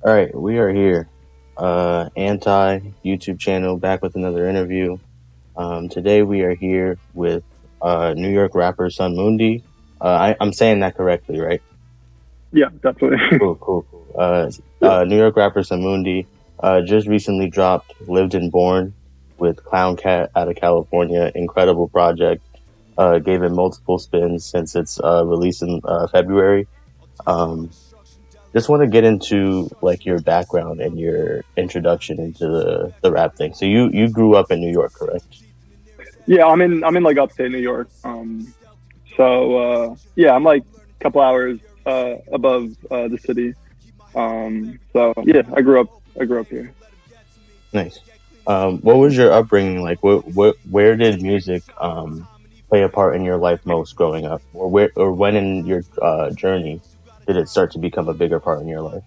All right, we are here. ANTII YouTube channel back with another interview. Today we are here with New York rapper Sunmundi. I'm saying that correctly, right? Yeah, definitely. Cool. New York rapper Sunmundi just recently dropped Lived and Born with Clown Cat out of California. Incredible project. Gave it multiple spins since its release in February. Just want to get into like your background and your introduction into the rap thing. So you grew up in New York, correct? Yeah, I'm in like upstate New York. Yeah, I'm like a couple hours above the city. So yeah, I grew up here. Nice. What was your upbringing like? Where did music play a part in your life most growing up, or when in your journey did it start to become a bigger part in your life?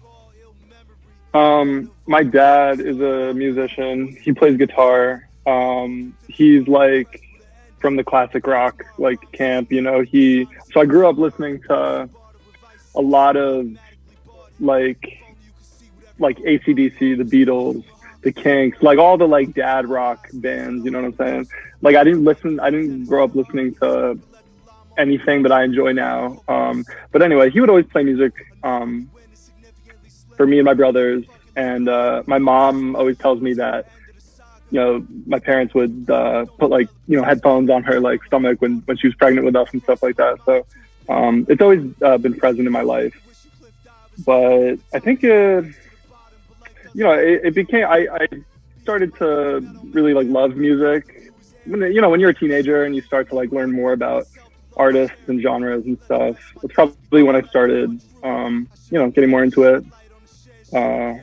My dad is a musician. He plays guitar. He's like from the classic rock like camp, So I grew up listening to a lot of like AC/DC, the Beatles, the Kinks, like all the like dad rock bands, you know what I'm saying? Like I didn't grow up listening to anything that I enjoy now. But anyway, he would always play music for me and my brothers. And my mom always tells me that, my parents would put like, headphones on her like stomach when she was pregnant with us and stuff like that. So it's always been present in my life. But I think, it became, I started to really like love music. When you're a teenager and you start to like learn more about artists and genres and stuff, it's probably when I started, getting more into it. Yeah.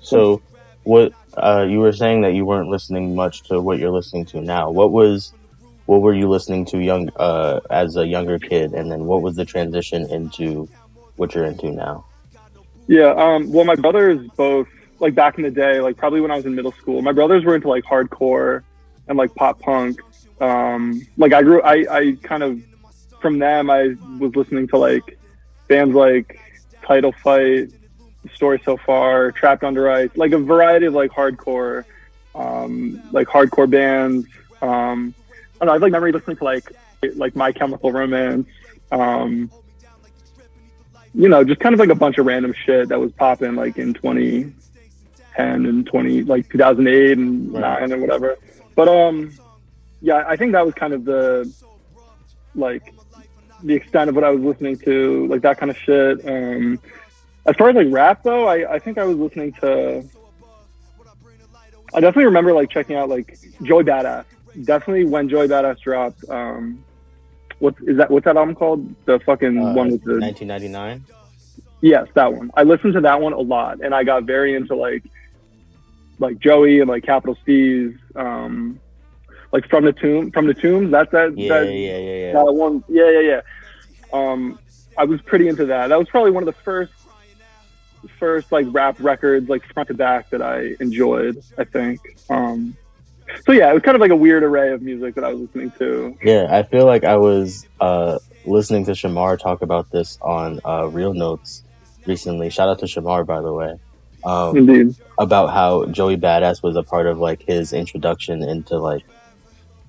So what you were saying that you weren't listening much to what you're listening to now. What were you listening to as a younger kid, and then what was the transition into what you're into now? Yeah, well, my brothers both, like back in the day, like probably when I was in middle school, my brothers were into like hardcore and like pop punk. Like I kind of, from them, I was listening to like bands like Title Fight, Story So Far, Trapped Under Ice, like a variety of like hardcore bands. I don't know, I have like memory listening to like My Chemical Romance. Just kind of like a bunch of random shit that was popping like in 2010 and 2008 and 9 and whatever. But yeah, I think that was kind of the extent of what I was listening to, like that kind of shit. As far as like rap though, I think I was listening to, I definitely remember like checking out like Joey Badass. Definitely when Joey Badass dropped, what's that album called? The fucking one with the 1999. Yes, that one. I listened to that one a lot, and I got very into like Joey and like Capital C's, like from the Tombs. That one. Yeah. I was pretty into that. That was probably one of the first like rap records, like front to back, that I enjoyed, I think. So yeah, it was kind of like a weird array of music that I was listening to. Yeah, I feel like I was listening to Shamar talk about this on Real Notes recently. Shout out to Shamar, by the way. Indeed. About how Joey Badass was a part of like his introduction into like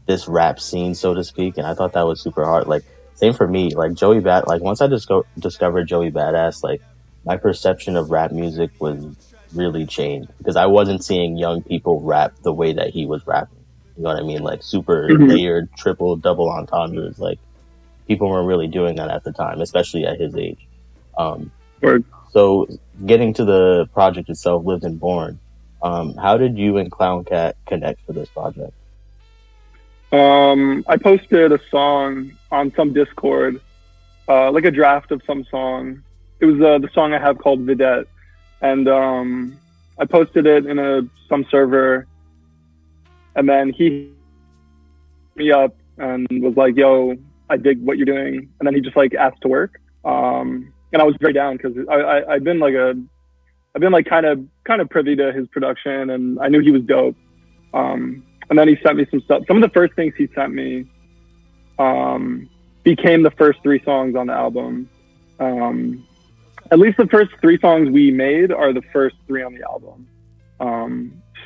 this rap scene, so to speak, and I thought that was super hard. Like same for me. Like like once I discovered Joey Badass, like my perception of rap music was really changed, because I wasn't seeing young people rap the way that he was rapping. You know what I mean? Like super layered, triple, double entendres. Like people weren't really doing that at the time, especially at his age. So getting to the project itself, Lived and Born, how did you and Clown Cat connect for this project? I posted a song on some Discord, like a draft of some song. It was the song I have called Vidette. And I posted it in some server, and then he hit me up and was like, "Yo, I dig what you're doing." And then he just like asked to work, and I was very down, because I've been kind of privy to his production, and I knew he was dope. And then he sent me some stuff. Some of the first things he sent me became the first 3 songs on the album. at least the first 3 songs we made are the first 3 on the album.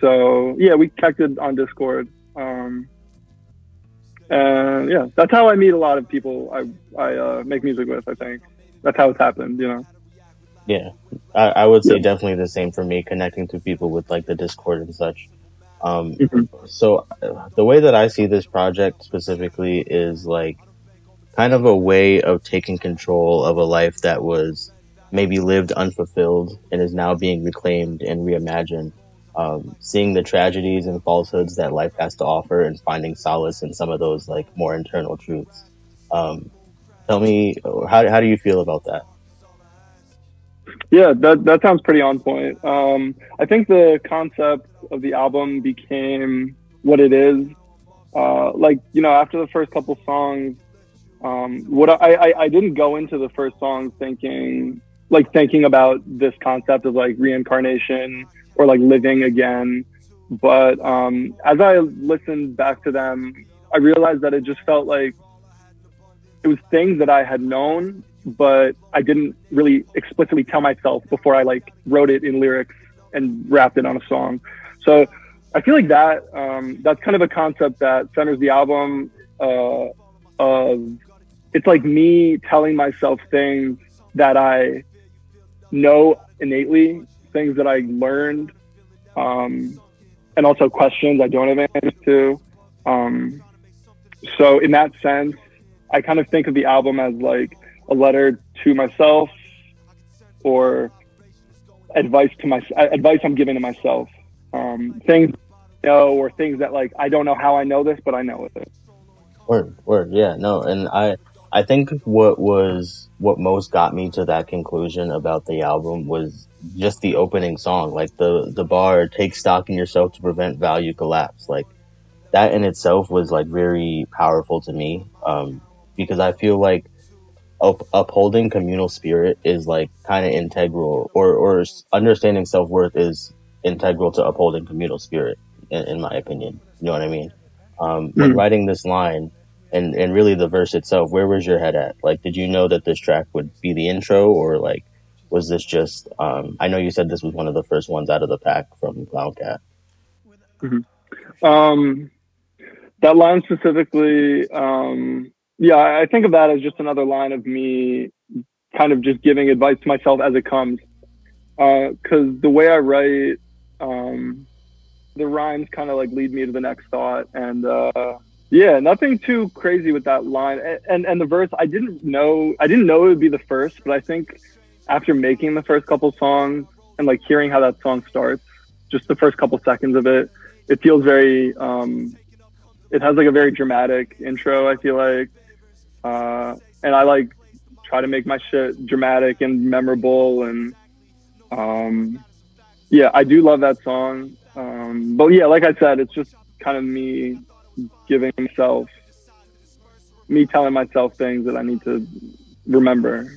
So yeah, we connected on Discord. And yeah, that's how I meet a lot of people I make music with. I think that's how it's happened, you know. Yeah, I would say Yeah. definitely the same for me, connecting to people with like the Discord and such. Mhm. So the way that I see this project specifically is like kind of a way of taking control of a life that was maybe lived unfulfilled and is now being reclaimed and reimagined. Seeing the tragedies and falsehoods that life has to offer and finding solace in some of those like more internal truths. Um, Tell me, how do you feel about that? Yeah, that sounds pretty on point. I think the concept of the album became what it is. Like, you know, after the first couple songs, what I didn't go into the first songs thinking about this concept of like reincarnation or like living again. But as I listened back to them, I realized that it just felt like it was things that I had known, but I didn't really explicitly tell myself before I like wrote it in lyrics and rapped it on a song. So I feel like that's kind of a concept that centers the album. Of It's like me telling myself things that I know innately, things that I learned, and also questions I don't have answers to. So in that sense, I kind of think of the album as like a letter to myself, or advice I'm giving to myself. Things I know, or things that like I don't know how I know this, but I know it. Word, yeah, no, and I think what most got me to that conclusion about the album was just the opening song, like the bar, "Take stock in yourself to prevent value collapse." Like that in itself was like very powerful to me, because I feel like upholding communal spirit is like kind of integral, or understanding self-worth is integral to upholding communal spirit, in my opinion. You know what I mean? When Mm. writing this line and really the verse itself, where was your head at? Like, did you know that this track would be the intro, or like was this just I know you said this was one of the first ones out of the pack from Clown Cat. Um, that line specifically, yeah, I think of that as just another line of me kind of just giving advice to myself as it comes. Because the way I write, the rhymes kind of like lead me to the next thought, and yeah, nothing too crazy with that line. And the verse, I didn't know it would be the first, but I think after making the first couple songs and like hearing how that song starts, just the first couple seconds of it, it feels very it has like a very dramatic intro, I feel like. And I like try to make my shit dramatic and memorable, and yeah, I do love that song. But yeah, like I said, it's just kind of me telling myself things that I need to remember.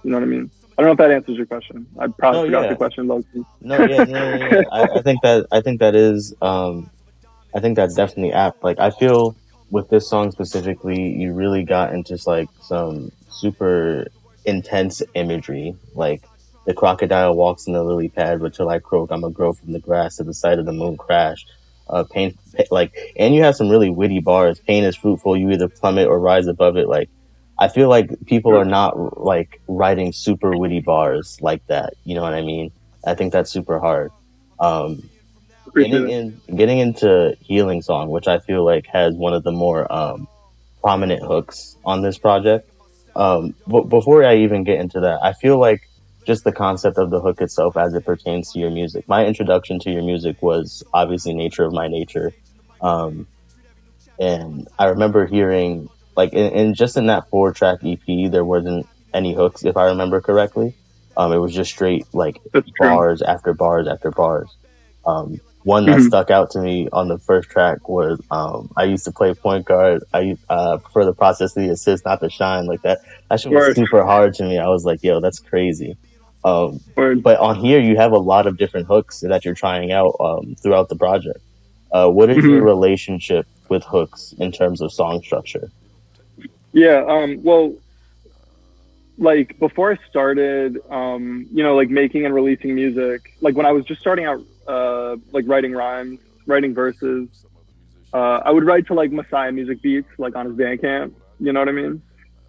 You know what I mean? I don't know if that answers your question. I probably No, forgot yeah, the question, Loki. no, yeah, yeah. I think that is I think that's definitely apt. Like, I feel with this song specifically, you really got into like some super intense imagery. Like, the crocodile walks in the lily pad, but till I croak, I'ma grow from the grass to the sight of the moon crash. Like, and you have some really witty bars. Pain is fruitful. You either plummet or rise above it. Like, I feel like people are not like writing super witty bars like that. You know what I mean? I think that's super hard. Um, Appreciate it. getting into Healing Song, which I feel like has one of the more prominent hooks on this project. But before I even get into that, I feel like just the concept of the hook itself as it pertains to your music. My introduction to your music was obviously Nature of My Nature. Um, and I remember hearing like in just in that 4-track EP, there wasn't any hooks, if I remember correctly. It was just straight like That's true. bars after bars after bars. One that Mhm. stuck out to me on the first track was I used to play point guard. I prefer the process to the assist, not the shine. Like that. That shit was Word, super hard to me. I was like, yo, that's crazy. word. But on here, you have a lot of different hooks that you're trying out throughout the project. What is your Mhm. relationship with hooks in terms of song structure? Yeah. Well, like before I started, you know, like making and releasing music, like when I was just starting out, like writing rhymes, writing verses, I would write to like Messiah music beats, like on his Bandcamp, you know what I mean?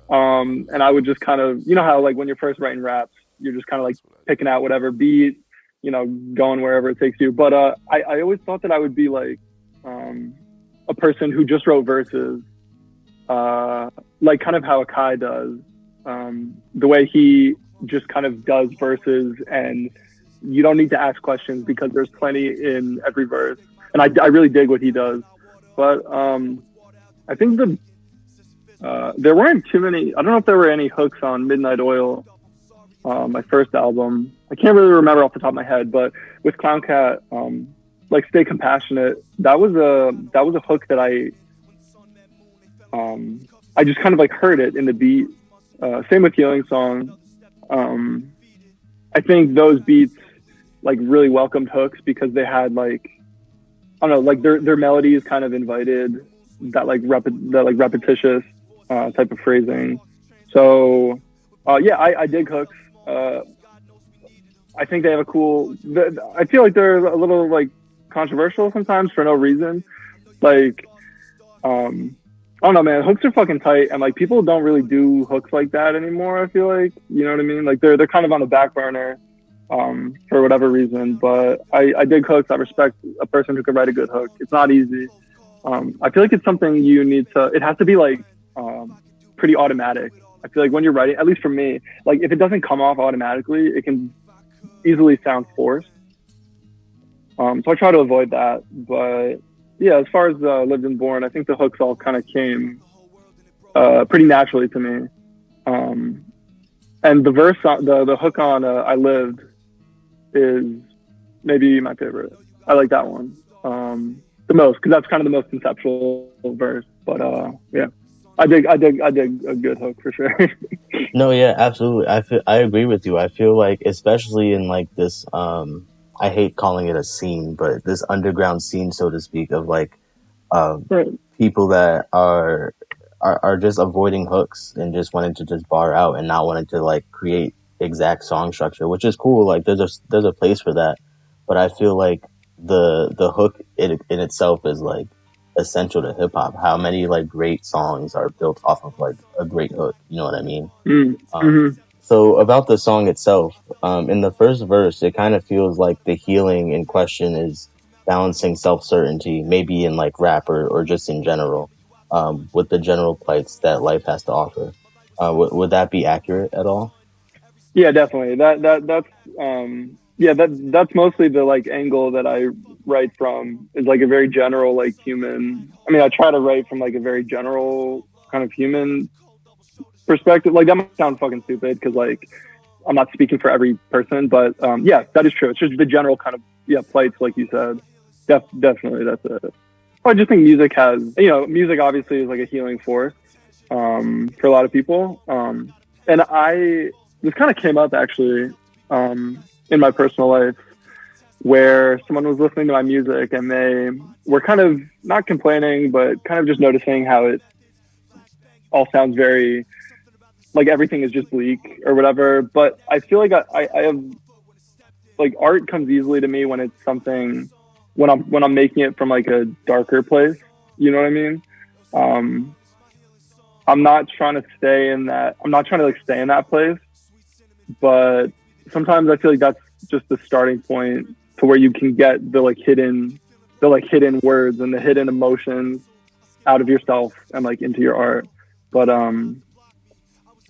And I would just kind of, you know how like when you're first writing raps, you're just kind of like picking out whatever beat, you know, going wherever it takes you. But I always thought that I would be like a person who just wrote verses, like kind of how Akai does. The way he just kind of does verses, and you don't need to ask questions because there's plenty in every verse. And I really dig what he does. But I think there weren't too many. I don't know if there were any hooks on Midnight Oil, my first album. I can't really remember off the top of my head, but with Clown Cat, like Stay Compassionate, that was a hook that I just kind of like heard it in the beat. Same with Healing Song. I think those beats like really welcomed hooks because they had like, I don't know, like their melodies kind of invited that like repetitious type of phrasing. So yeah, I dig hooks. I think they have a cool. I feel like they're a little like controversial sometimes for no reason. Like, I don't know, man. Hooks are fucking tight, and like people don't really do hooks like that anymore. I feel like, you know what I mean. Like they're kind of on the back burner for whatever reason. But I dig hooks. I respect a person who can write a good hook. It's not easy. I feel like it's something you need to. It has to be like pretty automatic. I feel like when you're writing, at least for me, like if it doesn't come off automatically, it can easily sound forced. So I try to avoid that. But yeah, as far as Lived and Born, I think the hooks all kind of came pretty naturally to me. And the verse, the hook on I Lived is maybe my favorite. I like that one the most because that's kind of the most conceptual verse. But yeah, I dig a good hook for sure. No, yeah, absolutely. I agree with you. I feel like, especially in like this, I hate calling it a scene, but this underground scene, so to speak, of like Right. people that are just avoiding hooks and just wanting to just bar out and not wanting to like create exact song structure, which is cool. Like there's a place for that, but I feel like the hook in itself is like essential to hip hop. How many like great songs are built off of like a great hook? You know what I mean? So about the song itself, in the first verse, it kind of feels like the healing in question is balancing self-certainty, maybe in like rap or just in general, with the general plights that life has to offer. Would that be accurate at all? Yeah, definitely. That's mostly the like angle that I write from, is like a very general like human. I mean, I try to write from like a very general kind of human perspective. Like that might sound fucking stupid because like I'm not speaking for every person, but yeah, that is true. It's just the general kind of plights, like you said. Definitely, that's it. I just think music has, you know, music obviously is like a healing force for a lot of people. And this kind of came up actually in my personal life, where someone was listening to my music and they were kind of not complaining, but kind of just noticing how it all sounds very like everything is just bleak or whatever. But I feel like I have like art comes easily to me when it's something when I'm making it from like a darker place. You know what I mean? I'm not trying to stay in that. I'm not trying to like stay in that place. But sometimes I feel like that's just the starting point to where you can get the hidden words and the hidden emotions out of yourself and like into your art. But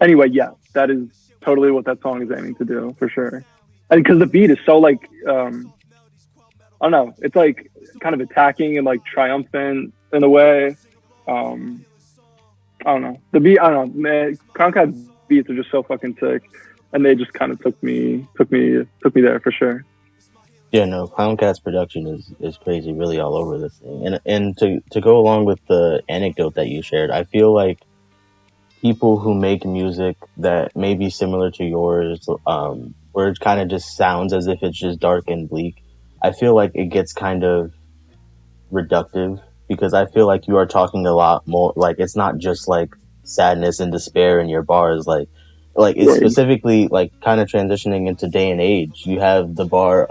anyway, yeah, that is totally what that song is aiming to do for sure. And because the beat is so like I don't know, it's like kind of attacking and like triumphant in a way. I don't know. The beat, I don't know, man. Concat beats are just so fucking sick, and they just kind of took me there for sure. Yeah, no, Clown Cat's production is crazy, really all over this thing. And to go along with the anecdote that you shared, I feel like people who make music that may be similar to yours, where it kind of just sounds as if it's just dark and bleak, I feel like it gets kind of reductive, because I feel like you are talking a lot more, like it's not just like sadness and despair in your bars, like like it's Word. specifically like kind of transitioning into day and age. You have the bar,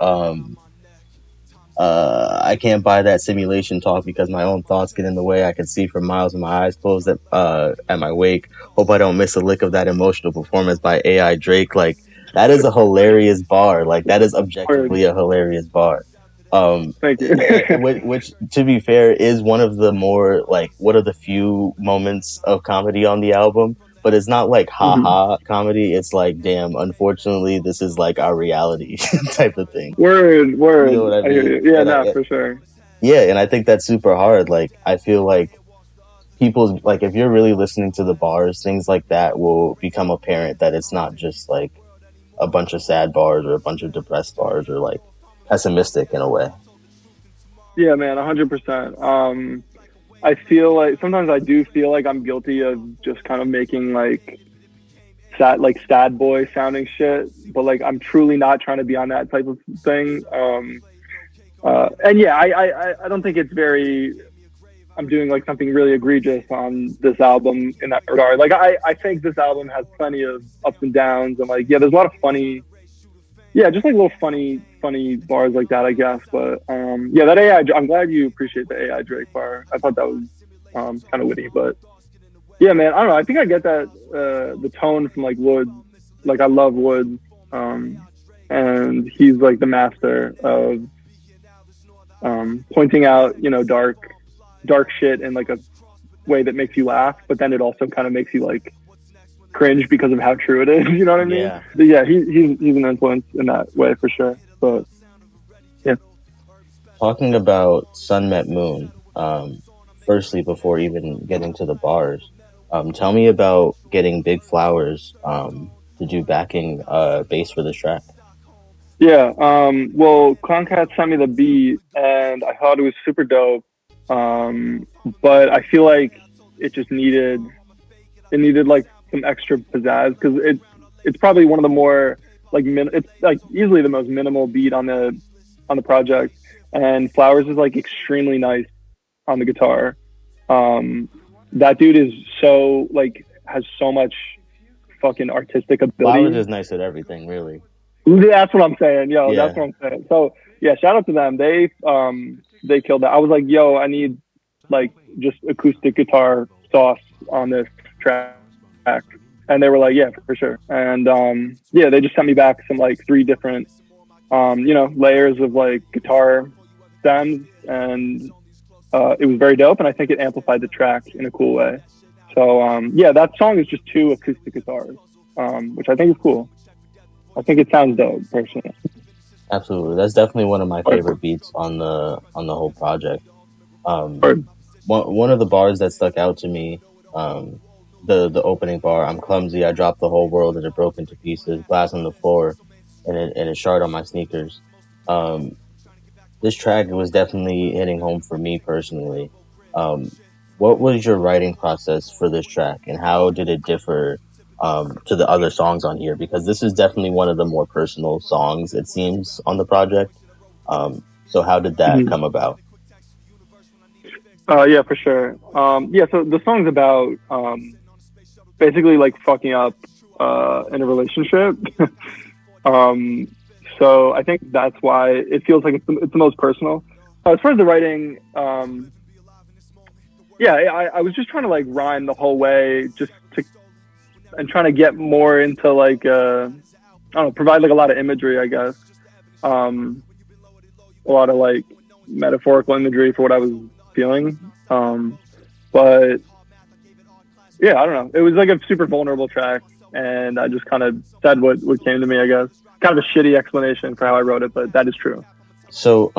I can't buy that simulation talk because my own thoughts get in the way. I can see for miles with my eyes closed at my wake. Hope I don't miss a lick of that emotional performance by AI Drake. Like, that is a hilarious bar. Like, that is Word. objectively a hilarious bar. Thank you. Which, to be fair, is one of the more, like, one of the few moments of comedy on the album. But it's not like Mhm. haha comedy. It's like, damn, unfortunately, this is like our reality type of thing. Word. You know Word. what I I hear mean? you. Yeah, And no, for sure. yeah, and I think that's super hard. Like, I feel like people's, like, if you're really listening to the bars, things like that will become apparent that it's not just like a bunch of sad bars or a bunch of depressed bars or like pessimistic in a way. Yeah, man, 100%. I feel like sometimes I do feel like I'm guilty of just kind of making like sad boy sounding shit, but like I'm truly not trying to be on that type of thing. And yeah, I don't think it's very. I'm doing like something really egregious on this album in that regard. Like I think this album has plenty of ups and downs, and like yeah, there's a lot of funny, yeah, just like little funny bars like that, I guess. But yeah, that AI. I'm glad you appreciate the AI Drake bar. I thought that was kind of witty, but yeah, man, I don't know. I think I get that the tone from like Woods. Like I love Woods, and he's like the master of pointing out dark shit in like a way that makes you laugh, but then it also kind of makes you like cringe because of how true it is. You know what I mean? Yeah. But yeah, he's an influence in that way for sure. But yeah. Talking about Sun Met Moon, firstly, before even getting to the bars, tell me about getting Big Flowers to do backing bass for this track. Yeah. Well, Clowncat sent me the beat, and I thought it was super dope. But I feel like it needed like some extra pizzazz because it's probably one of the more like it's like easily the most minimal beat on the project, and Flowers is like extremely nice on the guitar. That dude is so like has so much fucking artistic Flowers ability. is nice at everything, really. That's what I'm saying, yo. That's Yeah. what I'm saying. So yeah, shout out to them. They killed that. I was like, yo, I need like just acoustic guitar sauce on this track, and they were like, yeah, for sure. And yeah, they just sent me back some like three different layers of like guitar stems, and it was very dope. And I think it amplified the track in a cool way. So yeah, that song is just two acoustic guitars, which I think is cool. I think it sounds dope, personally. Absolutely. That's definitely one of my favorite beats on the whole project. One of the bars that stuck out to me, the opening bar, I'm clumsy, I dropped the whole world and it broke into pieces, glass on the floor and it shard on my sneakers. Um, this track was definitely hitting home for me personally. Um, what was your writing process for this track, and how did it differ to the other songs on here? Because this is definitely one of the more personal songs, it seems, on the project. So how did that Mhm. come about? Yeah, for sure. Yeah, so the song's about basically like fucking up in a relationship. um, so I think that's why it feels like it's the most personal. As far as the writing, yeah, I was just trying to like rhyme the whole way, just to and trying to get more into like I don't know, provide like a lot of imagery, I guess. Um, a lot of like metaphorical imagery for what I was feeling. But yeah, I don't know. It was like a super vulnerable track, and I just kind of said what came to me, I guess. Kind of a shitty explanation for how I wrote it, but that is true. So,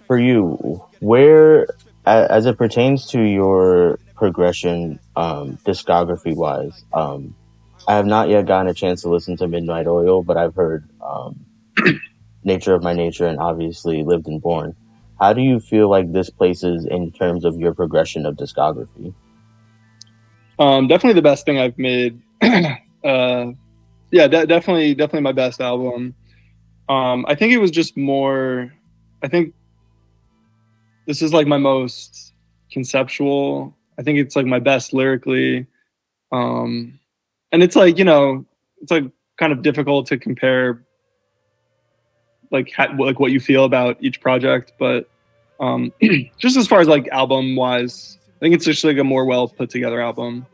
for you, where, as it pertains to your progression, discography wise, I have not yet gotten a chance to listen to Midnight Oil, but I've heard, Nature of My Nature and obviously Lived and Born. How do you feel like this places in terms of your progression of discography? Definitely the best thing I've made. Yeah, definitely my best album. I think it was just more. I think this is like my most conceptual. I think it's like my best lyrically. and it's like, it's like kind of difficult to compare like like what you feel about each project, but just as far as like album wise, I think it's just like a more well put together album.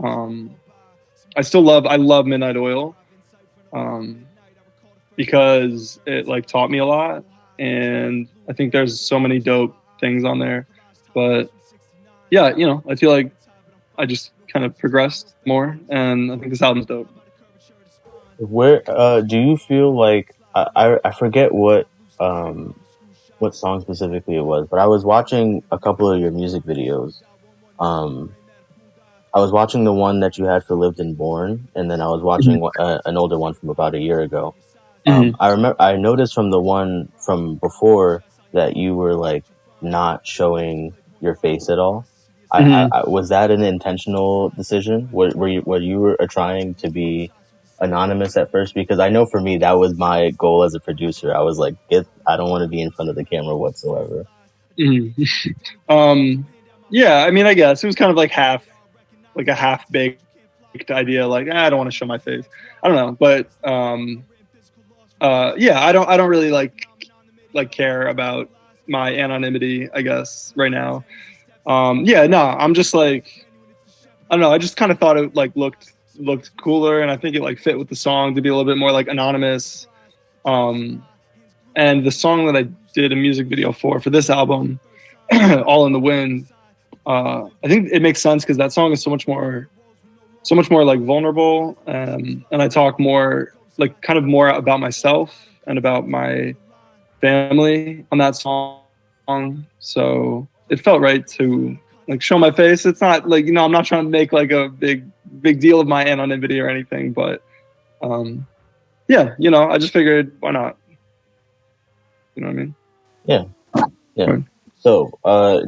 I love Midnight Oil, because it like taught me a lot, and I think there's so many dope things on there. But yeah, I feel like I just kind of progressed more, and I think this album's dope. Where do you feel like I forget what song specifically it was, but I was watching a couple of your music videos. Um, I was watching the one that you had for Lived and Born, and then I was watching an older one from about a year ago. I noticed from the one from before that you were like not showing your face at all. Was that an intentional decision? Were you trying to be anonymous at first? Because I know for me that was my goal as a producer. I was like, I don't want to be in front of the camera whatsoever. Yeah, I mean, I guess it was kind of like a half baked idea. Like, I don't want to show my face. I don't know, but yeah, I don't really like care about my anonymity, I guess, right now. Yeah, no, I'm just like, I don't know. I just kind of thought it like looked cooler, and I think it like fit with the song to be a little bit more like anonymous. And the song that I did a music video for this album, All in the Wind, I think it makes sense because that song is so much more like vulnerable, and I talk more like kind of more about myself and about my family on that song. So it felt right to like show my face. It's not like, I'm not trying to make like a big deal of my anonymity or anything, but yeah, I just figured, why not? You know what I mean? Yeah. Right. So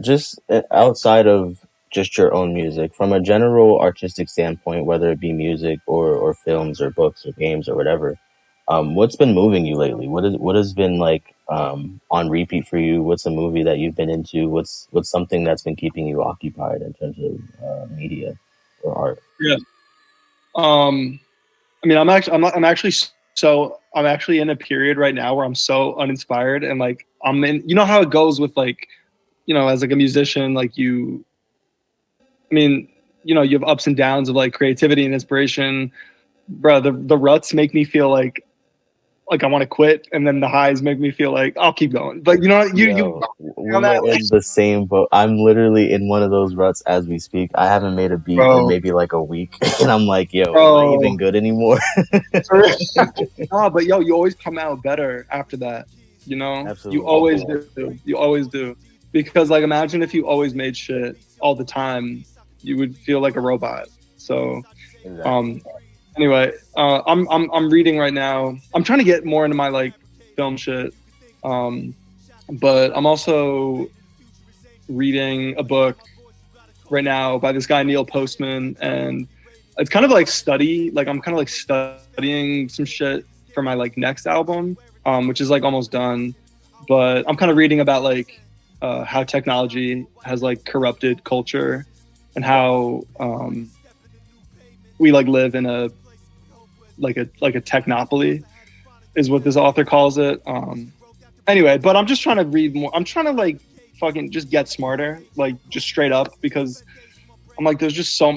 just outside of just your own music, from a general artistic standpoint, whether it be music or films or books or games or whatever, what's been moving you lately? What has been like on repeat for you? What's a movie that you've been into? What's something that's been keeping you occupied in terms of media or art? Yeah. I mean, I'm actually in a period right now where I'm so uninspired, and like I'm in, how it goes with like, as like a musician, like you have ups and downs of like creativity and inspiration. Bro, the ruts make me feel like I want to quit, and then the highs make me feel like I'll keep going. But we're in the same boat. I'm literally in one of those ruts as we speak. I haven't made a beat in maybe like a week, and I'm like, am I even good anymore? No, but you always come out better after that. Absolutely. You always do. You always do. Because like, imagine if you always made shit all the time, you would feel like a robot. So, exactly. Anyway, I'm reading right now. I'm trying to get more into my like film shit, but I'm also reading a book right now by this guy Neil Postman, and it's kind of like I'm kind of like studying some shit for my like next album, which is like almost done. But I'm kind of reading about like how technology has like corrupted culture, and how we like live in a technopoly is what this author calls it. Anyway, but I'm just trying to read more. I'm trying to like fucking just get smarter, like just straight up, because I'm like, there's just so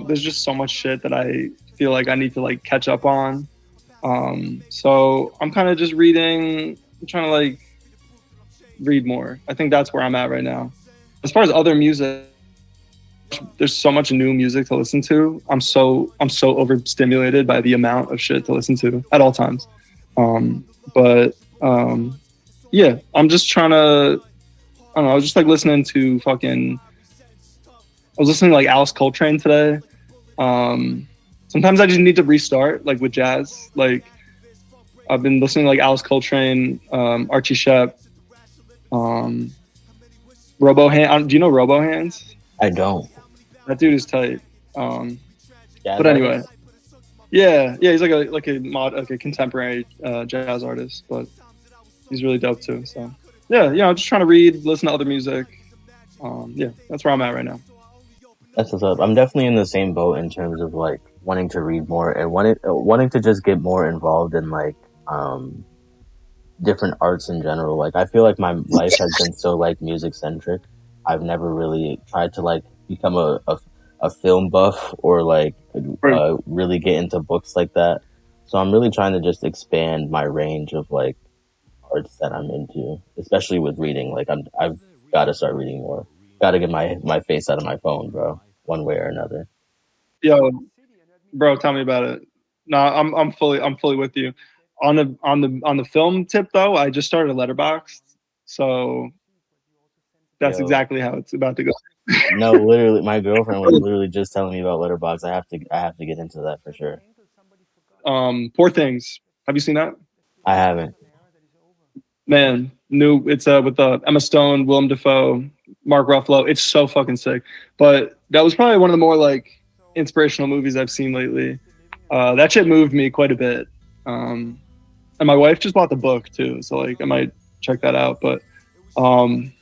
much shit that I feel like I need to like catch up on. So I'm kind of just reading, I'm trying to like read more. I think that's where I'm at right now. As far as other music, there's so much new music to listen to. I'm so overstimulated by the amount of shit to listen to at all times. Yeah, I'm just trying to, I don't know, I was just like listening to I was listening to like Alice Coltrane today. Sometimes I just need to restart, like with jazz. Like I've been listening to like Alice Coltrane, Archie Shepp, Robo Hand. Do you know Robo Hands? I don't. That dude is tight. But anyway, yeah, he's like a contemporary jazz artist, but he's really dope too. So yeah, I'm just trying to read, listen to other music. Yeah, that's where I'm at right now. That's what's up. I'm definitely in the same boat in terms of like wanting to read more and wanting to just get more involved in like um different arts in general. Like I feel like my life has been so like music centric. I've never really tried to like become a film buff or like Right. really get into books like that. So I'm really trying to just expand my range of like arts that I'm into, especially with reading. Like I've got to start reading more. Got to get my face out of my phone, bro, one way or another. Yo, bro, tell me about it. No, I'm fully with you. On the film tip though, I just started a letterbox, so that's Yo, exactly how it's about to go. no, literally, my girlfriend was literally just telling me about Letterboxd. I have to get into that for sure. Poor Things. Have you seen that? I haven't. Man, new. It's with Emma Stone, Willem Dafoe, Mark Ruffalo. It's so fucking sick. But that was probably one of the more like inspirational movies I've seen lately. That shit moved me quite a bit. Um, and my wife just bought the book too, so like I might check that out. But um,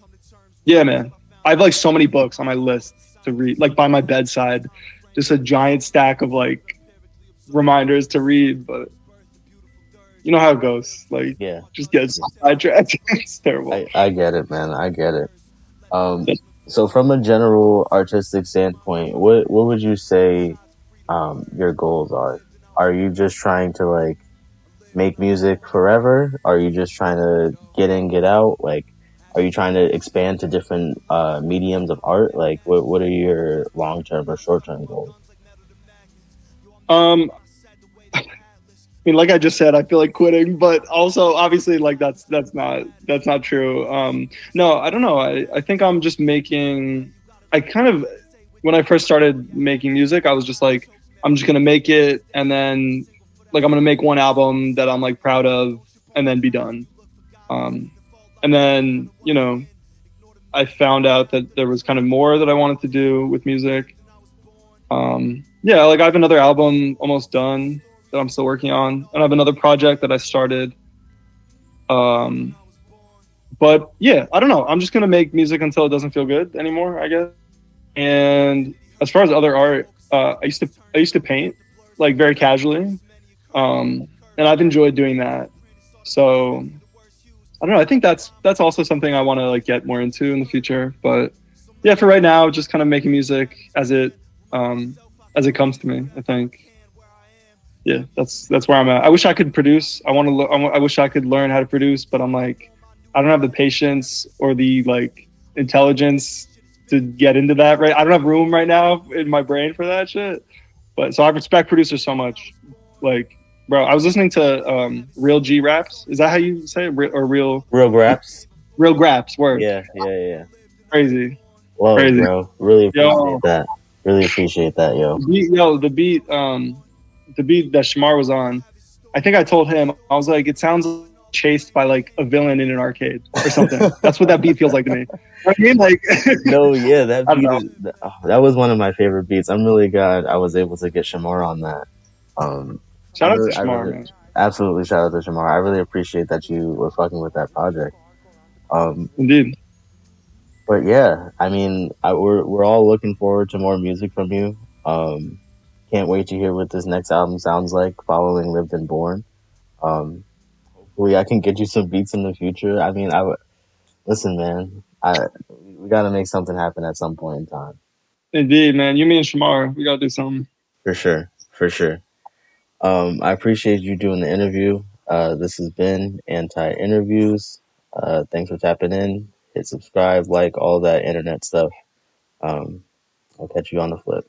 yeah, man, I have like so many books on my list to read, like by my bedside, just a giant stack of like reminders to read. But you know how it goes. Like, Yeah, just get sidetracked. It's terrible. I get it, man. I get it. Um, so from a general artistic standpoint, what would you say your goals are? Are you just trying to like make music forever? Are you just trying to get in, get out? Like, are you trying to expand to different mediums of art? Like, what are your long term or short term goals? Um, I mean, like I just said, I feel like quitting, but also obviously, like that's not true. No, I don't know. I think I'm just making. I kind of when I first started making music, I was just like, I'm just gonna make it, and then like I'm gonna make one album that I'm like proud of, and then be done. Um, and then I found out that there was kind of more that I wanted to do with music. Yeah, like I have another album almost done that I'm still working on, and I have another project that I started. Um, but yeah, I don't know. I'm just gonna make music until it doesn't feel good anymore, I guess. And as far as other art, I used to paint like very casually, and I've enjoyed doing that. So I don't know. I think that's also something I want to like get more into in the future. But yeah, for right now, just kind of making music um, as it comes to me. I think yeah, that's where I'm at. I wish I could produce. I wish I could learn how to produce, but I'm like, I don't have the patience or the like intelligence to get into that. Right, I don't have room right now in my brain for that shit. But so I respect producers so much. Like, bro, I was listening to Real G Raps. Is that how you say it? Or Real graps? Real Graps? Word. Yeah. Crazy, Love, crazy. bro. Really Yo, appreciate that. Really appreciate that, yo. the beat that Shamar was on, I think I told him, I was like, it sounds chased by like a villain in an arcade or something. That's what that beat feels like to me. You know what I mean? Like, No, yeah, that I don't beat know. is that was one of my favorite beats. I'm really glad I was able to get Shamar on that. Um, Shout out to I Shamar, really, man. absolutely shout out to Shamar. I really appreciate that you were fucking with that project. Um, Indeed. but yeah, I mean, we're all looking forward to more music from you. Um, can't wait to hear what this next album sounds like following Lived and Born. Um, hopefully I can get you some beats in the future. I mean, listen, man, we got to make something happen at some point in time. Indeed, man. You, me, and Shamar, we gotta do something. For sure, for sure. I appreciate you doing the interview. This has been Anti Interviews. Thanks for tapping in. Hit subscribe, like all that internet stuff. Um, I'll catch you on the flip.